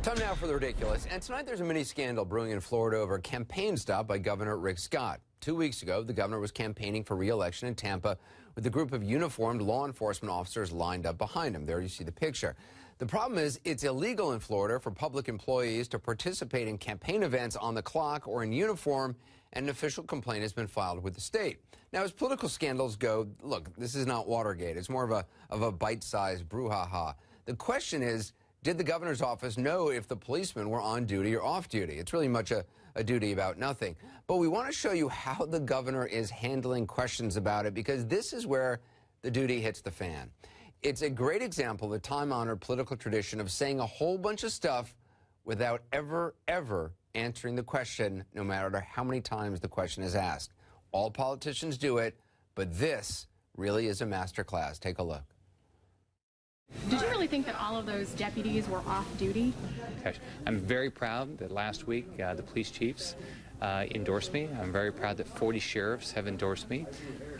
Time now for the ridiculous. And tonight there's a mini scandal brewing in Florida over a campaign stop by Governor Rick Scott. 2 weeks ago, the governor was campaigning for re-election in Tampa with a group of uniformed law enforcement officers lined up behind him. There you see the picture. The problem is it's illegal in Florida for public employees to participate in campaign events on the clock or in uniform, and an official complaint has been filed with the state. Now, as political scandals go, look, this is not Watergate. It's more of a bite-sized brouhaha. The question is, did the governor's office know if the policemen were on duty or off duty? It's really much a duty about nothing. But we want to show you how the governor is handling questions about it, because this is where the duty hits the fan. It's a great example of the time-honored political tradition of saying a whole bunch of stuff without ever answering the question, no matter how many times the question is asked. All politicians do it, but this really is a masterclass. Take a look. Did you really think that all of those deputies were off duty? I'm very proud that last week the police chiefs endorsed me. I'm very proud that 40 sheriffs have endorsed me.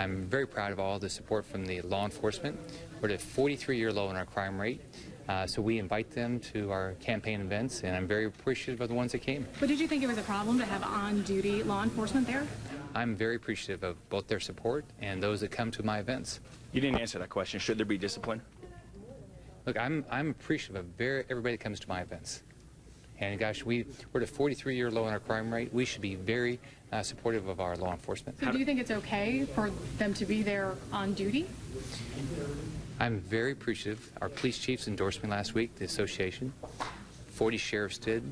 I'm very proud of all the support from the law enforcement. We're at a 43-year low in our crime rate. So we invite them to our campaign events, and I'm very appreciative of the ones that came. But did you think it was a problem to have on-duty law enforcement there? I'm very appreciative of both their support and those that come to my events. You didn't answer that question. Should there be discipline? Look, I'm appreciative of everybody that comes to my events. And gosh, we're at a 43-year low in our crime rate. We should be very supportive of our law enforcement. So do you think it's okay for them to be there on duty? I'm very appreciative. Our police chiefs endorsed me last week, the association. 40 sheriffs did.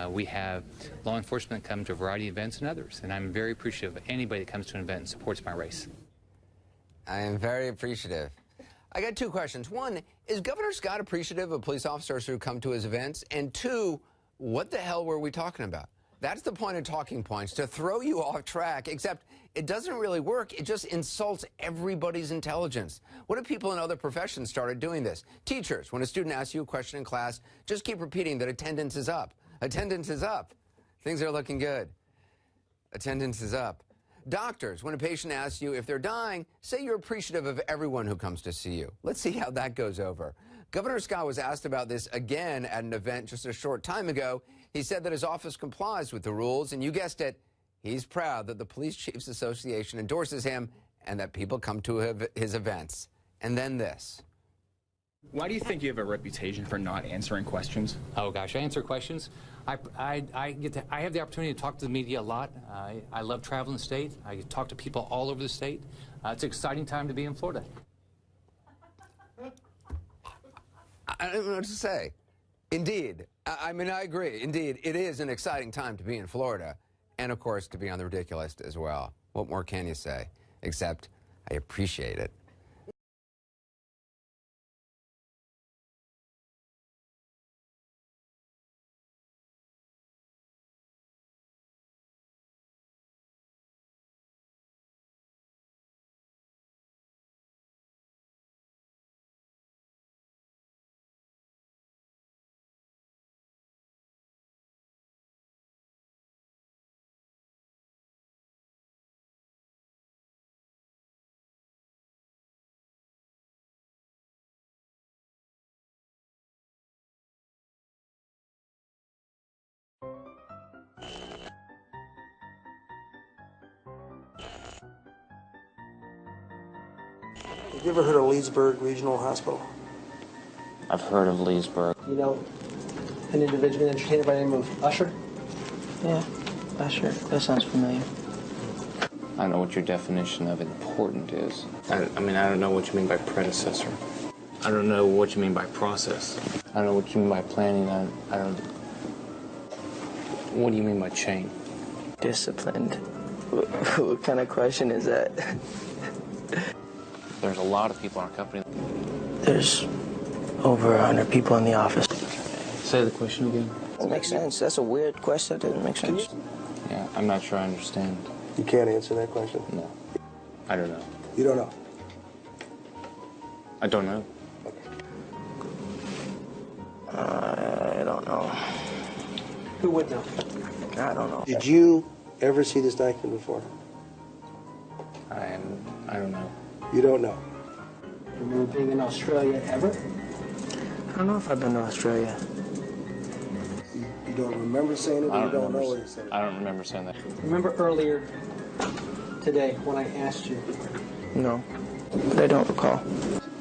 We have law enforcement that come to a variety of events and others. And I'm very appreciative of anybody that comes to an event and supports my race. I am very appreciative. I got two questions. One, is Governor Scott appreciative of police officers who come to his events? And two, what the hell were we talking about? That's the point of talking points, to throw you off track, except it doesn't really work. It just insults everybody's intelligence. What if people in other professions started doing this? Teachers, when a student asks you a question in class, just keep repeating that attendance is up. Attendance is up. Things are looking good. Attendance is up. Doctors, when a patient asks you if they're dying, say you're appreciative of everyone who comes to see you. Let's see how that goes over. Governor Scott was asked about this again at an event just a short time ago. He said that his office complies with the rules, and you guessed it, he's proud that the Police Chiefs Association endorses him and that people come to his events. And then this. Why do you think you have a reputation for not answering questions? Oh gosh, I answer questions. I have the opportunity to talk to the media a lot. I love traveling the state. I talk to people all over the state. It's an exciting time to be in Florida. I don't know what to say. Indeed. I mean, I agree. Indeed, it is an exciting time to be in Florida. And, of course, to be on the ridiculous as well. What more can you say? Except, I appreciate it. Have you ever heard of Leesburg Regional Hospital? I've heard of Leesburg. You know an individual entertainer by the name of Usher? Yeah, Usher. That sounds familiar. I don't know what your definition of important is. I mean, I don't know what you mean by predecessor. I don't know what you mean by process. I don't know what you mean by planning. I don't... What do you mean by chain? Disciplined. What kind of question is that? There's a lot of people in our company. There's over 100 people in the office. Say the question again. That makes sense. That's a weird question. That doesn't make sense. Yeah, I'm not sure I understand. You can't answer that question? No. I don't know. You don't know? I don't know. I don't know. Who would know? I don't know. Did you ever see this document before? I don't know. You don't know? Remember being in Australia ever? I don't know if I've been to Australia. You don't remember saying it, or you don't know what he said? I don't remember saying that. Remember earlier today when I asked you? No, but I don't recall.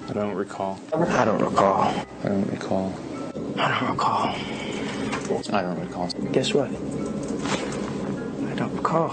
I don't recall. I don't recall. I don't recall. I don't recall. I don't recall. Guess what? I don't recall.